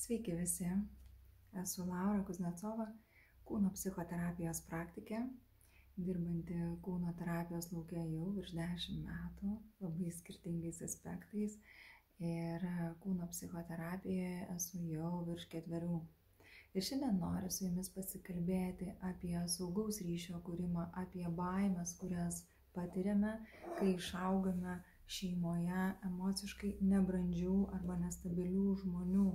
Sveiki visi, esu Laura Kuznecova, kūno psichoterapijos praktikė, dirbanti kūno terapijos lauke jau virš 10 metų, labai skirtingais aspektais, ir kūno psichoterapijoje esu jau virš 4. Ir šiandien noriu su jumis pasikalbėti apie saugaus ryšio kūrimą, apie baimes, kurias patiriame, kai išaugame šeimoje emociškai nebrandžių arba nestabilių žmonių,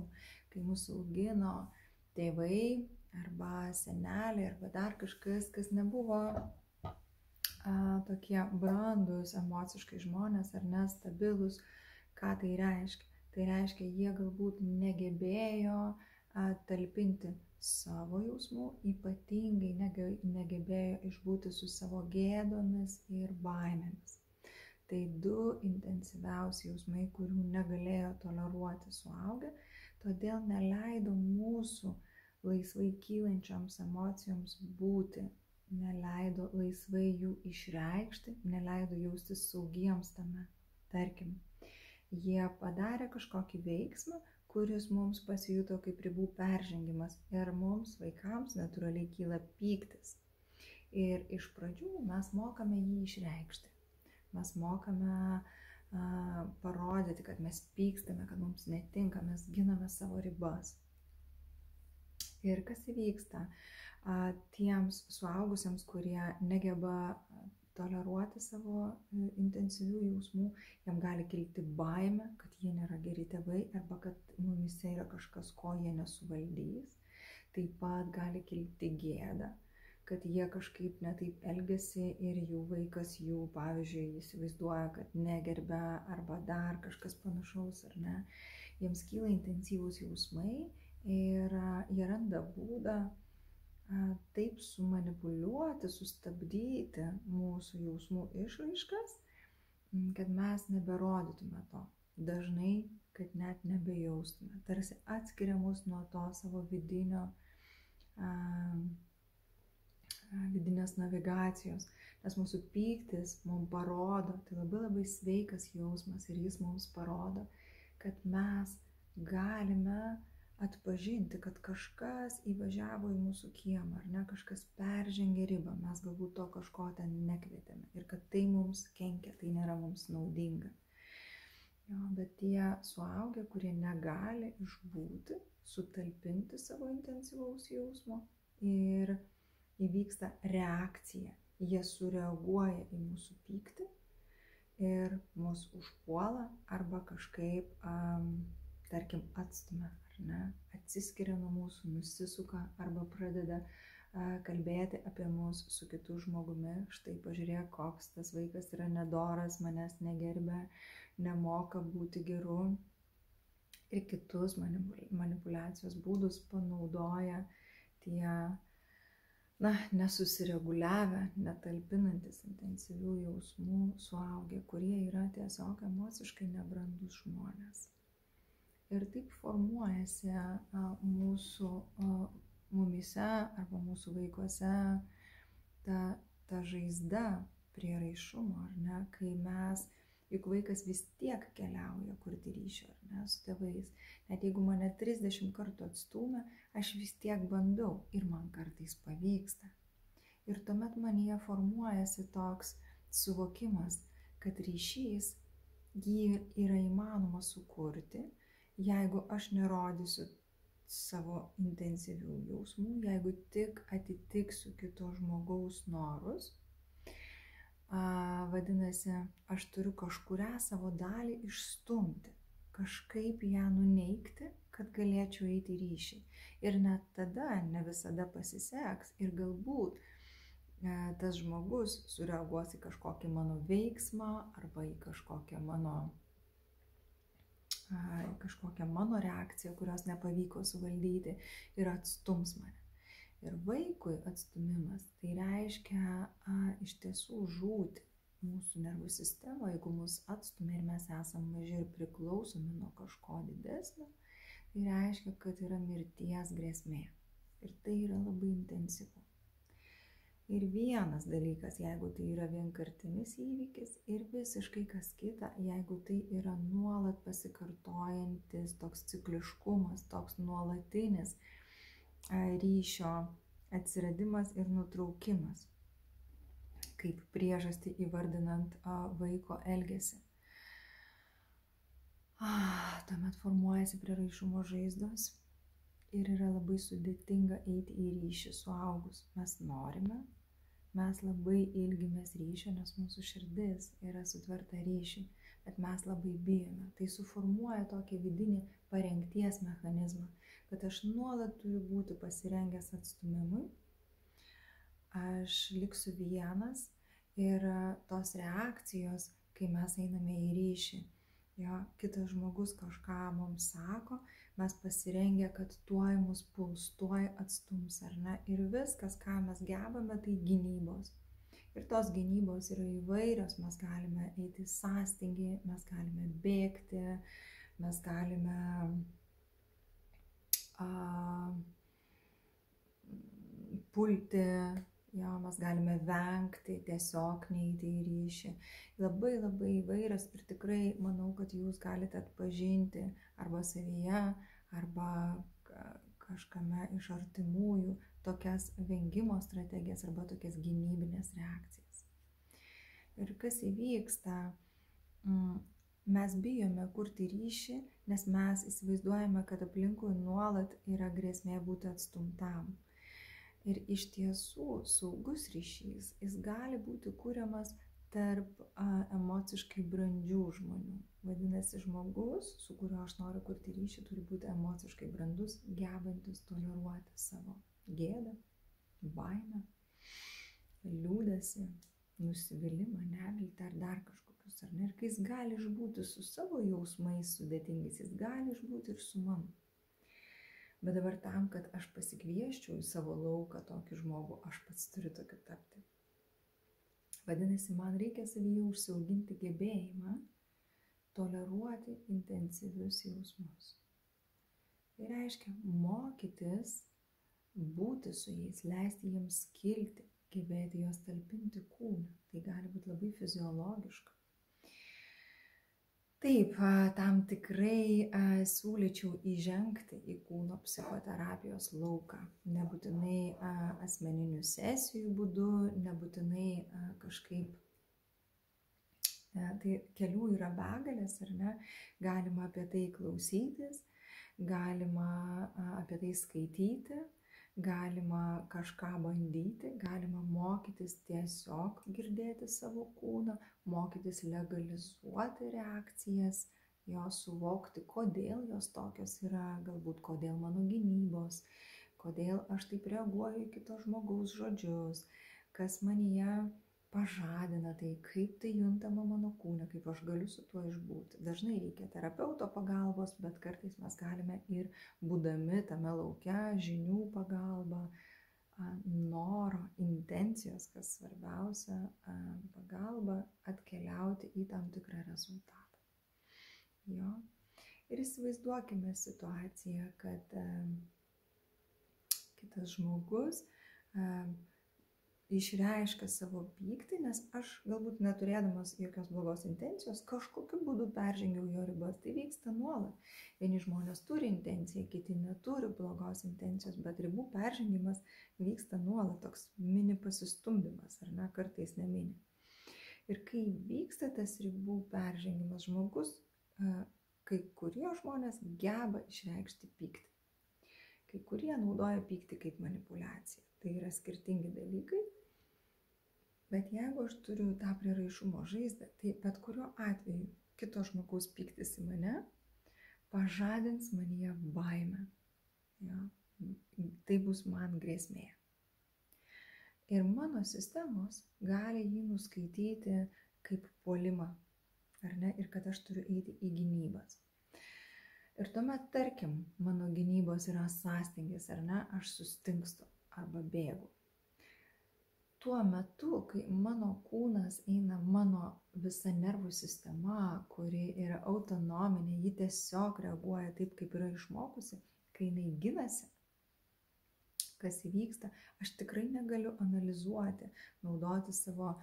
kai mūsų augino tėvai arba seneliai arba dar kažkas, kas nebuvo tokie brandus emociškai žmonės ar nestabilus. Ką tai reiškia? Tai reiškia, jie galbūt negebėjo talpinti savo jausmų, ypatingai negebėjo išbūti su savo gėdomis ir baimėmis. Tai 2 intensyviausi jausmai, kurių negalėjo toleruoti suaugę, todėl neleido mūsų laisvai kylančioms emocijoms būti, neleido laisvai jų išreikšti, neleido jaustis saugiems tame. Tarkim, jie padarė kažkokį veiksmą, kuris mums pasijuto kaip ribų peržengimas ir mums, vaikams, natūraliai kyla pyktis. Ir iš pradžių mes mokame jį išreikšti. Mes mokame parodyti, kad mes pykstame, kad mums netinka, mes giname savo ribas. Ir kas įvyksta tiems suaugusiems, kurie negeba toleruoti savo intensyvių jausmų, jam gali kilti baimė, kad jie nėra geri tėvai arba kad mumise yra kažkas, ko jie nesuvaldys. Taip pat gali kilti gėda, kad jie kažkaip netaip elgiasi ir jų vaikas jų, pavyzdžiui, įsivaizduoja, kad negerbia arba dar kažkas panašaus, ar ne. Jiems kyla intensyvūs jausmai ir jie randa būdą taip sumanipuliuoti, sustabdyti mūsų jausmų išraiškas, kad mes neberodytume to. Dažnai, kad net nebejaustume. Tarsi atskiria mus nuo to savo vidinės navigacijos. Nes mūsų pyktis mums parodo, tai labai sveikas jausmas ir jis mums parodo, kad mes galime atpažinti, kad kažkas įvažiavo į mūsų kiemą, ar ne, kažkas peržengė ribą, mes galbūt to kažko ten nekvietėme ir kad tai mums kenkia, tai nėra mums naudinga. Bet tie suaugę, kurie negali išbūti, sutalpinti savo intensyvaus jausmo ir įvyksta reakcija, jie sureaguoja į mūsų pyktį ir mus užpuola arba kažkaip, tarkim, atstumia. Atsiskiria nuo mūsų, nusisuka arba pradeda kalbėti apie mus su kitu žmogumi. Štai pažiūrėk, koks tas vaikas yra nedoras, manęs negerbia, nemoka būti geru. Ir kitus manipulacijos būdus panaudoja tie nesusireguliavę, netalpinantis intensyvių jausmų suaugę, kurie yra tiesiog emociškai nebrandus žmonės. Ir taip formuojasi mumyse arba mūsų vaikuose ta žaizda prieraišumo, ar ne, kai juk vaikas vis tiek keliauja kurti ryšio, ar ne, su tėvais. Net jeigu mane 30 kartų atstūmė, aš vis tiek bandau ir man kartais pavyksta. Ir tuomet manyje formuojasi toks suvokimas, kad ryšys jį yra įmanoma sukurti, jeigu aš nerodysiu savo intensyvių jausmų, jeigu tik atitiksiu kito žmogaus norus, vadinasi, aš turiu kažkurią savo dalį išstumti, kažkaip ją nuneigti, kad galėčiau eiti į ryšį. Ir net tada ne visada pasiseks ir galbūt tas žmogus sureaguos į kažkokį mano veiksmą arba į kažkokią mano reakciją, kurios nepavyko suvaldyti ir atstums mane. Ir vaikui atstumimas tai reiškia iš tiesų žūti mūsų nervų sistemo, jeigu mus atstumia ir mes esame maži ir priklausomi nuo kažko didesnio, tai reiškia, kad yra mirties grėsmė. Ir tai yra labai intensyvu. Ir vienas dalykas, jeigu tai yra vienkartinis įvykis, ir visiškai kas kita, jeigu tai yra nuolat pasikartojantis toks cikliškumas, toks nuolatinis ryšio atsiradimas ir nutraukimas, kaip priežastį įvardinant vaiko elgesį. Tuomet formuojasi prieraišumo žaizdos ir yra labai sudėtinga eiti į ryšį suaugus. Mes norime, mes labai ilgimės ryšio, nes mūsų širdis yra sutverta ryšiui, bet mes labai bijome. Tai suformuoja tokį vidinį parengties mechanizmą, kad aš nuolat turiu būti pasirengęs atstūmimui, aš liksiu vienas ir tos reakcijos, kai mes einame į ryšį, kitas žmogus kažką mums sako, mes pasirengę, kad tuoj mus puls, tuoj atstums, ar ne? Ir viskas, ką mes gebame, tai gynybos. Ir tos gynybos yra įvairios, mes galime eiti į sąstingį, mes galime bėgti, mes galime pulti, mes galime vengti, tiesiog neiti į ryšį. Labai labai įvairios ir tikrai manau, kad jūs galite atpažinti arba savyje, arba kažkame iš artimųjų tokias vengimo strategijas arba tokias gynybinės reakcijas. Ir kas įvyksta, mes bijome kurti ryšį, nes mes įsivaizduojame, kad aplinkui nuolat yra grėsmė būti atstumtam. Ir iš tiesų saugus ryšys, jis gali būti kuriamas tarp emociškai brandžių žmonių. Vadinasi, žmogus, su kuriuo aš noriu kurti ryšį, turi būti emociškai brandus, gebantis toleruoti savo gėdą, baimę, liūdesį, nusivylimą, neviltį ar dar kažkokius, ar ne? Ir kai jis gali išbūti su savo jausmais sudėtingais, jis gali išbūti ir su mano. Bet dabar tam, kad aš pasikvieščiau į savo lauką tokį žmogų, aš pats turiu tokiu tapti. Vadinasi, man reikia savyje užsiauginti gebėjimą toleruoti intensyvius jausmus. Tai reiškia mokytis būti su jais, leisti jiems kilti, gebėti juos talpinti kūne. Tai gali būti labai fiziologiška. Taip, tam tikrai siūlyčiau įžengti į kūno psichoterapijos lauką. Nebūtinai asmeninių sesijų būdu, nebūtinai kažkaip. Tai kelių yra begalės, ar ne? Galima apie tai klausytis, galima apie tai skaityti, galima kažką bandyti, galima mokytis tiesiog girdėti savo kūną, mokytis legalizuoti reakcijas, jos suvokti, kodėl jos tokios yra, galbūt kodėl mano gynybos, kodėl aš taip reaguoju į kito žmogaus žodžius, kas manyje pažadina tai, kaip tai juntama mano kūne, kaip aš galiu su tuo išbūti. Dažnai reikia terapeuto pagalbos, bet kartais mes galime ir būdami tame lauke, žinių pagalba, noro, intencijos, kas svarbiausia, pagalba atkeliauti į tam tikrą rezultatą. Ir įsivaizduokime situaciją, kad kitas žmogus išreiškia savo pyktį, nes aš galbūt neturėdamas jokios blogos intencijos, kažkokiu būdu peržengiau jo ribas. Tai vyksta nuolat. Vieni žmonės turi intenciją, kiti neturi blogos intencijos, bet ribų peržengimas vyksta nuolat, toks mini pasistumdymas, ar ne, kartais nemini. Ir kai vyksta tas ribų peržengimas, žmogus, kai kurie žmonės geba išreikšti pyktį. Kai kurie naudoja pyktį kaip manipuliaciją. Tai yra skirtingi dalykai. Bet jeigu aš turiu tą prieraišumo žaizdą, tai bet kuriuo atveju kito žmogaus pyktis į mane pažadins manyje baimę. Tai bus man grėsmė. Ir mano sistemos gali jį nuskaityti kaip puolimą, ar ne, ir kad aš turiu eiti į gynybas. Ir tuomet, tarkim, mano gynybos yra sąstingis, ar ne, aš sustingstu arba bėgu. Tuo metu, kai mano kūnas eina, mano visa nervų sistema, kuri yra autonominė, ji tiesiog reaguoja taip, kaip yra išmokusi, kai jinai ginasi, kas įvyksta, aš tikrai negaliu analizuoti, naudoti savo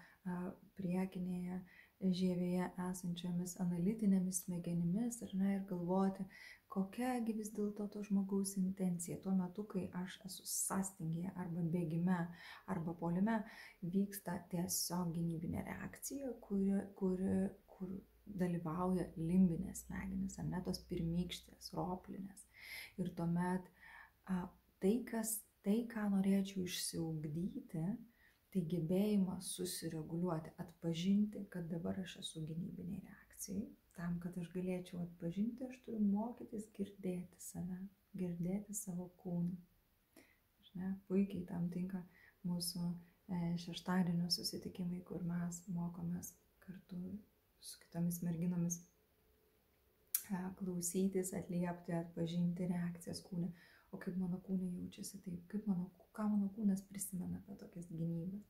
priekinėje žievėje esančiomis analitinėmis smegenimis ir galvoti, kokiagi vis dėlto to žmogaus intencija. Tuo metu, kai aš esu sąstingėje arba bėgime arba puolime, vyksta tiesiog gynybinė reakcija, kur dalyvauja limbinės smegenys, ar ne tos pirmykštės, roplinės. Ir tuomet tai, ką norėčiau išsiugdyti, tai gebėjimas susireguliuoti, atpažinti, kad dabar aš esu gynybiniai reakcijai. Tam, kad aš galėčiau atpažinti, aš turiu mokytis girdėti save, girdėti savo kūną. Puikiai tam tinka mūsų šeštadienio susitikimai, kur mes mokomės kartu su kitomis merginomis klausytis, atliepti, atpažinti reakcijas kūne. O kaip mano kūne jaučiasi taip, ką mano kūnas prisimena apie tokias gynybas.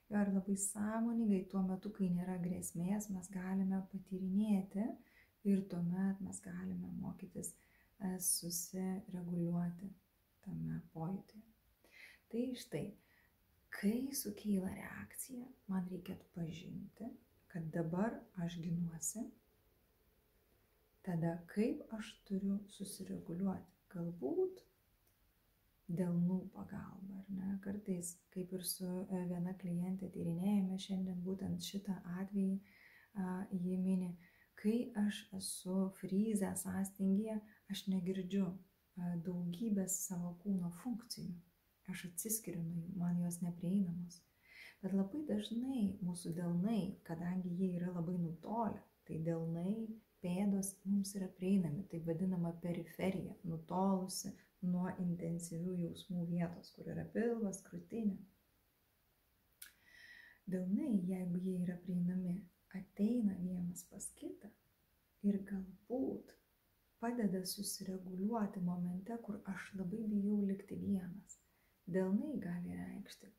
Ir labai sąmoningai tuo metu, kai nėra grėsmės, mes galime patyrinėti ir tuomet mes galime mokytis susireguliuoti tame pojūtyje. Tai štai, kai sukyla reakcija, man reikia atpažinti, kad dabar aš ginuosi, tada kaip aš turiu susireguliuoti. Galbūt delnų pagalba, ar ne? Kartais, kaip ir su viena klientė tyrinėjame šiandien būtent šitą atvejį, ji mini, kai aš esu fryze, sąstingyje, aš negirdžiu daugybės savo kūno funkcijų. Aš atsiskiriu nuo jų, man jos neprieinamos. Bet labai dažnai mūsų delnai, kadangi jie yra labai nutolę, tai delnai, pėdos mums yra prieinami, tai vadinama periferija, nutolusi nuo intensyvių jausmų vietos, kur yra pilvas, krūtinė. Delnai, jeigu jie yra prieinami, ateina vienas pas kitą ir galbūt padeda susireguliuoti momente, kur aš labai bijau likti vienas. Delnai gali reikšti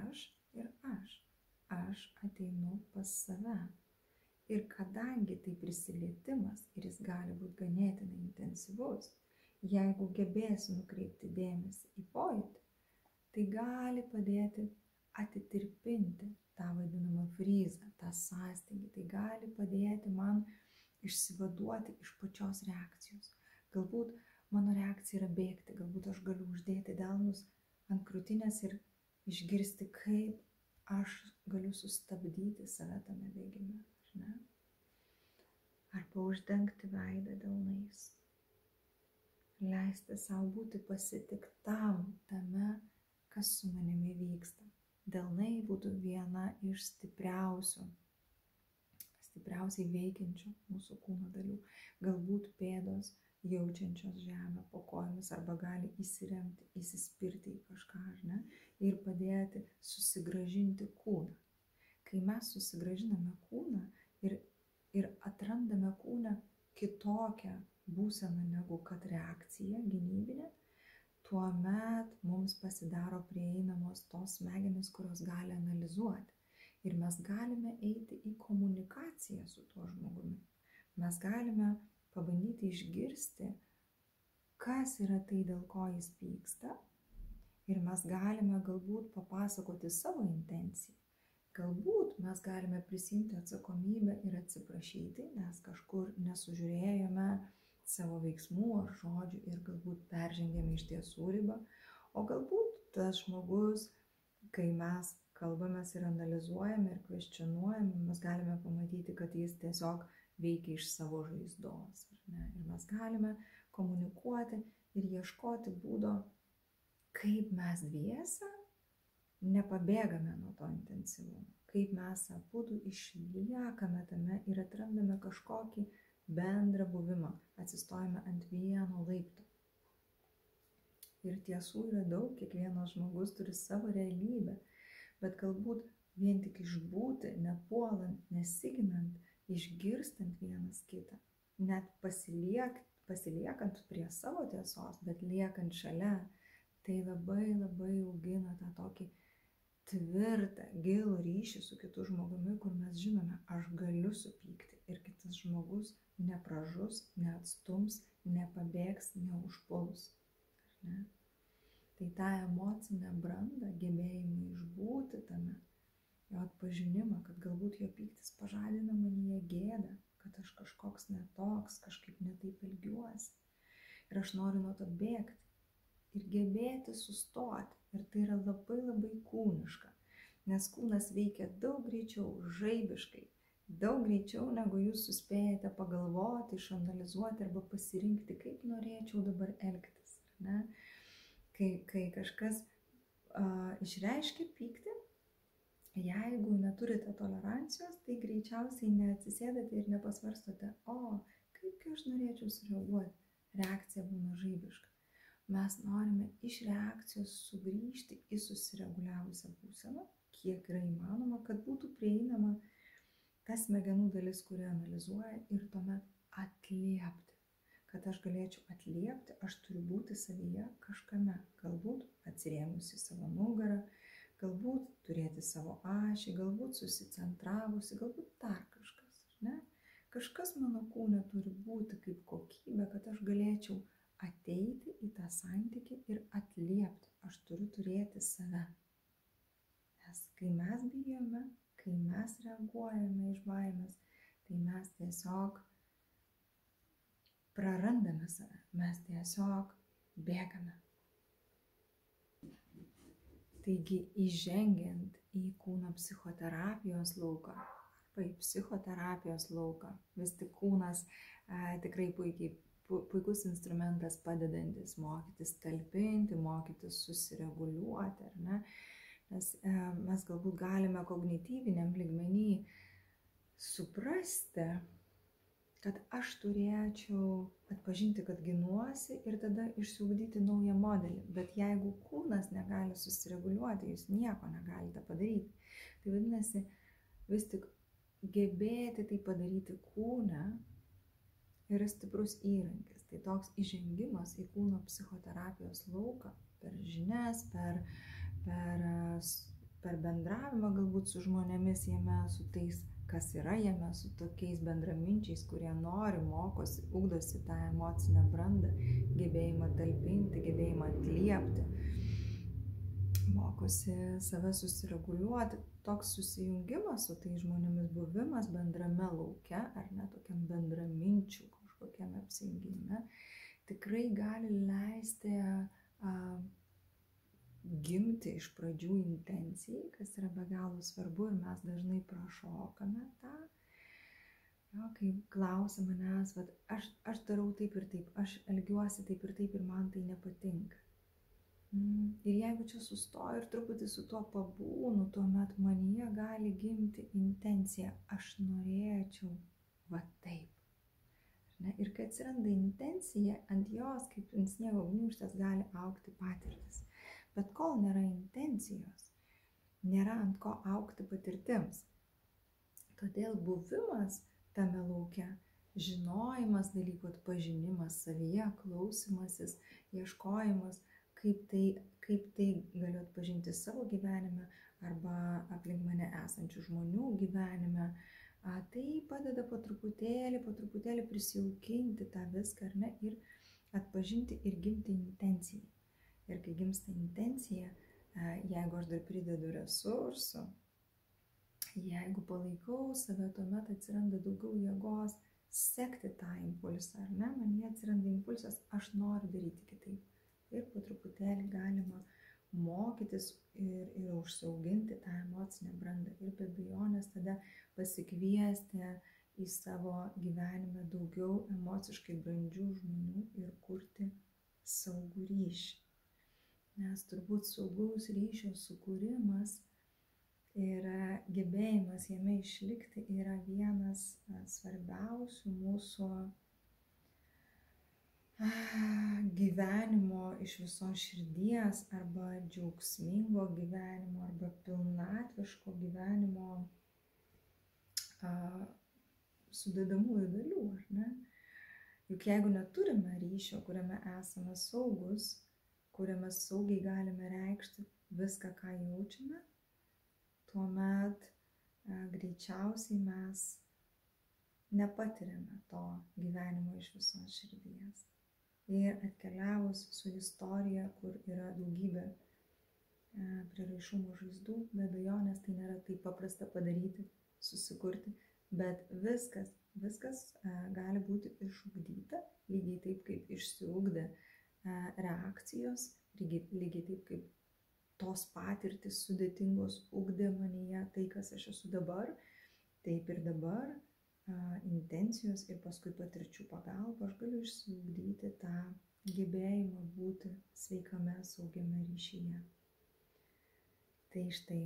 aš ir aš. Aš ateinu pas save. Ir kadangi tai prisilietimas ir jis gali būti ganėtinai intensyvus, jeigu gebėsiu nukreipti dėmesį į pojūtį, tai gali padėti atitirpinti tą vadinamą fryzą, tą sąstingį. Tai gali padėti man išsivaduoti iš pačios reakcijos. Galbūt mano reakcija yra bėgti, galbūt aš galiu uždėti delnus ant krūtinės ir išgirsti, kaip aš galiu sustabdyti save tame bėgime. Arba uždengti veidą delnais. Leisti savo būti pasitiktam tame, kas su manimi vyksta. Delnai būtų viena iš stipriausiai veikiančių mūsų kūno dalių. Galbūt pėdos jaučiančios žemę po kojomis arba gali įsiremti, įsispirti į kažką, ir padėti susigrąžinti kūną. Kai mes susigrąžiname kūną ir atrandame kūne kitokią būseną negu kad reakcija gynybinė, tuomet mums pasidaro prieinamos tos smegenys, kurios gali analizuoti. Ir mes galime eiti į komunikaciją su tuo žmogumi. Mes galime pabandyti išgirsti, kas yra tai, dėl ko jis pyksta. Ir mes galime galbūt papasakoti savo intenciją. Galbūt mes galime prisiimti atsakomybę ir atsiprašyti, nes kažkur nesužiūrėjome savo veiksmų ar žodžių ir galbūt peržengėme iš tiesų ribą. O galbūt tas žmogus, kai mes kalbamės ir analizuojame ir kvestionuojame, mes galime pamatyti, kad jis tiesiog veikia iš savo žaizdos. Ir mes galime komunikuoti ir ieškoti būdo, kaip mes dviese nepabėgame nuo to intensyvumo, kaip mes abudu išliekame tame ir atrandame kažkokį bendrą buvimą, atsistojame ant vieno laipto. Ir tiesų yra daug, kiekvienas žmogus turi savo realybę, bet galbūt vien tik išbūti, nepuolant, nesiginant, išgirstant vienas kitą, net pasiliekant prie savo tiesos, bet liekant šalia, tai labai augina tą tokį tvirtą, gilų ryšį su kitu žmogumi, kur mes žinome, aš galiu supykti ir kitas žmogus nepražus, neatstums, nepabėgs, neužpuls. Tai tą emocinę brandą, gebėjimą išbūti tame, jo atpažinimą, kad galbūt jo pyktis pažadina manyje gėdą, kad aš kažkoks netoks, kažkaip netaip elgiuosi. Ir aš noriu nuo to bėgti. Ir gebėti sustoti. Ir tai yra labai labai kūniška. Nes kūnas veikia daug greičiau, žaibiškai. Daug greičiau, negu jūs suspėjate pagalvoti, išanalizuoti arba pasirinkti, kaip norėčiau dabar elgtis. Ne? Kai kažkas išreiškia pyktį, jeigu neturite tolerancijos, tai greičiausiai neatsisėdate ir nepasvarstote, kaip aš norėčiau sureaguoti. Reakcija būna žaibiška. Mes norime iš reakcijos sugrįžti į susireguliavusią būseną, kiek yra įmanoma, kad būtų prieinama ta smegenų dalis, kuri analizuoja ir tuomet atliepti. Kad aš galėčiau atliepti, aš turiu būti savyje kažkame. Galbūt atsirėmusi savo nugarą, galbūt turėti savo ašį, galbūt susicentravusi, galbūt dar kažkas. Ne? Kažkas mano kūne turi būti kaip kokybė, kad aš galėčiau ateiti į tą santykį ir atliepti. Aš turiu turėti save. Nes kai mes bijome, kai mes reaguojame iš baimės, tai mes tiesiog prarandame save. Mes tiesiog bėgame. Taigi įžengiant į kūno psichoterapijos lauką, arba į psichoterapijos lauką, vis tik kūnas tikrai puikus instrumentas padedantis mokytis talpinti, mokytis susireguliuoti, ar ne? Nes mes galbūt galime kognityviniam lygmenį suprasti, kad aš turėčiau atpažinti, kad ginuosi ir tada išsiugdyti naują modelį. Bet jeigu kūnas negali susireguliuoti, jūs nieko negalite padaryti. Tai vadinasi, vis tik gebėti tai padaryti kūne yra stiprus įrankis. Tai toks įžengimas į kūno psichoterapijos lauką per žinias, per bendravimą galbūt su žmonėmis jame, su tais, kas yra jame, su tokiais bendraminčiais, kurie nori, mokosi, ugdosi tą emocinę brandą, gebėjimą talpinti, gebėjimą atliepti, mokosi save susireguliuoti. Toks susijungimas su tais žmonėmis, buvimas bendrame lauke, ar ne tokiam bendraminčių kažkokiame apsijungime, tikrai gali leisti gimti iš pradžių intencijai, kas yra be galo svarbu ir mes dažnai prašokame tą. Jo, kai klausia manęs, aš darau taip ir taip, aš elgiuosi taip ir man tai nepatinka. Ir jeigu čia sustoju ir truputį su tuo pabūnu, tuomet manyje gali gimti intencija, aš norėčiau va taip. Ne? Ir kai atsiranda intencija, ant jos, kaip ant sniego gniūžtės, gali augti patirtis. Bet kol nėra intencijos, nėra ant ko augti patirtims. Todėl buvimas tame lauke, žinojimas dalykų, atpažinimas savyje, klausimasis, ieškojimas, kaip tai galiu atpažinti savo gyvenime arba aplink mane esančių žmonių gyvenime, tai padeda po truputėlį prisijaukinti tą viską, ar ne, ir atpažinti ir gimti intencijai. Ir kai gimsta intencija, jeigu aš dar pridedu resursų, jeigu palaikau save, tuomet atsiranda daugiau jėgos sekti tą impulsą, ar ne? Man jie atsiranda impulsas, aš noriu daryti kitaip. Ir po truputėlį galima mokytis ir užsiauginti tą emocinę brandą. Ir be abejonės tada pasikviesti į savo gyvenime daugiau emociškai brandžių žmonių ir kurti saugų ryšį. Nes turbūt saugaus ryšio sukūrimas ir gebėjimas jame išlikti yra vienas svarbiausių mūsų gyvenimo iš visos širdies arba džiaugsmingo gyvenimo arba pilnatviško gyvenimo sudedamųjų dalių, ar ne? Juk jeigu neturime ryšio, kuriame esame saugus, kuriame saugiai galime reikšti viską, ką jaučiame, tuomet greičiausiai mes nepatiriame to gyvenimo iš visos širdies. ir atkeliavus su istorija, kur yra daugybė prieraišumo žaizdų, be abejonės tai nėra taip paprasta padaryti, susikurti, bet viskas gali būti išugdyta, lygiai taip kaip išsiugdė reakcijos, lygiai taip kaip tos patirtis sudėtingos ugdė manyje tai, kas aš esu dabar, taip ir dabar intencijos ir paskui patirčių pagalba aš galiu išsiugdyti tą gebėjimą būti sveikame, saugiame ryšyje. Tai štai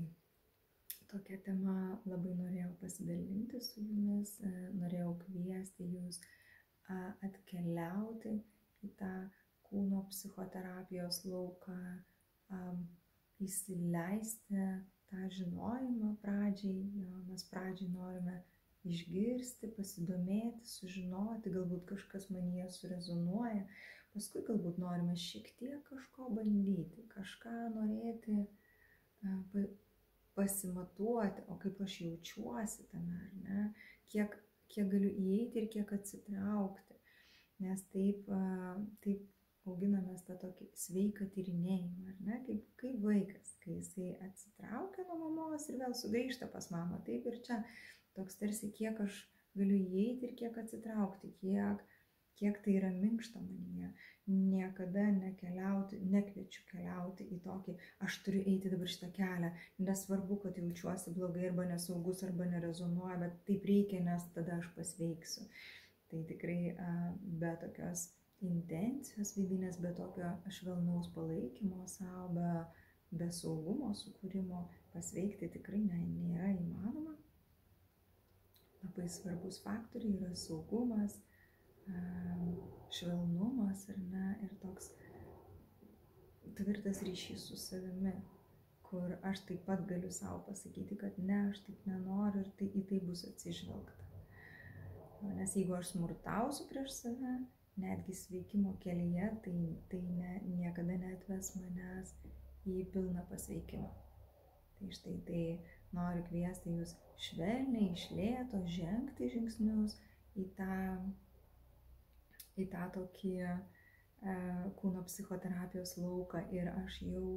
tokia tema labai norėjau pasidalinti su jumis, norėjau kviesti jūs atkeliauti į tą kūno psichoterapijos lauką, įsileisti tą žinojimą pradžiai. Mes pradžiai norime išgirsti, pasidomėti, sužinoti, galbūt kažkas manyje surezonuoja, paskui galbūt norime šiek tiek kažko bandyti, kažką norėti pasimatuoti, o kaip aš jaučiuosi tame, ar ne, kiek galiu įeiti ir kiek atsitraukti, nes taip auginamės tą tokį sveiką tyrinėjimą, ar ne, kaip vaikas, kai jisai atsitraukia nuo mamos ir vėl sugrįžta pas mamą, taip ir čia toks tarsi kiek aš galiu įeiti ir kiek atsitraukti, kiek tai yra minkšta manyje. Niekada nekviečiu keliauti į tokį, aš turiu eiti dabar šitą kelią, nesvarbu, kad jaučiuosi blogai arba nesaugus arba nerezonuoja, bet taip reikia, nes tada aš pasveiksiu. Tai tikrai be tokios intencijos vidinės, be tokio švelnaus palaikymo savo, be saugumo sukūrimo pasveikti tikrai nėra įmanoma. Labai svarbus faktoriai yra saugumas, švelnumas, ar ne, ir toks tvirtas ryšys su savimi, kur aš taip pat galiu savo pasakyti, kad ne, aš taip nenoriu ir į tai bus atsižvelgta. Nes jeigu aš smurtausiu prieš save, netgi sveikimo kelyje, tai niekada neatves manęs į pilną pasveikimą. Tai štai tai noriu kviesti jūs švelniai, iš lėto žengti žingsnius į tą tokį kūno psichoterapijos lauką ir aš jau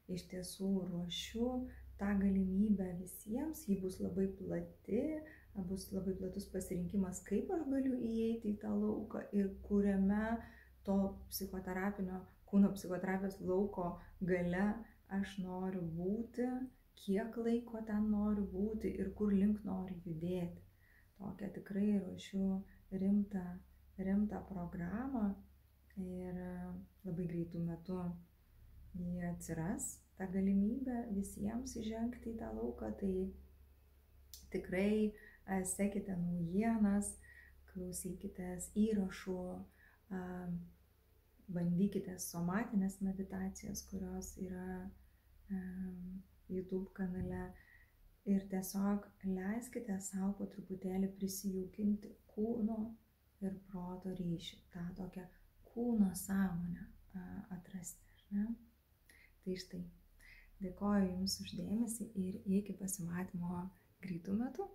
iš tiesų ruošiu tą galimybę visiems, ji bus labai plati, bus labai platus pasirinkimas, kaip aš galiu įeiti į tą lauką ir kuriame to kūno psichoterapijos lauko gale aš noriu būti, kiek laiko ten noriu būti ir kur link noriu judėti. Tokią tikrai ruošiu rimtą programą ir labai greitų metų jie atsiras, ta galimybė visiems įžengti į tą lauką, tai tikrai sekite naujienas, klausykitės įrašų, bandykite somatinės meditacijas, kurios yra YouTube kanale ir tiesiog leiskite savo po truputėlį prisijaukinti kūno ir proto ryšį, tą tokią kūno sąmonę atrasti, ar ne? Tai štai, dėkoju Jums už dėmesį ir iki pasimatymo greitų metų.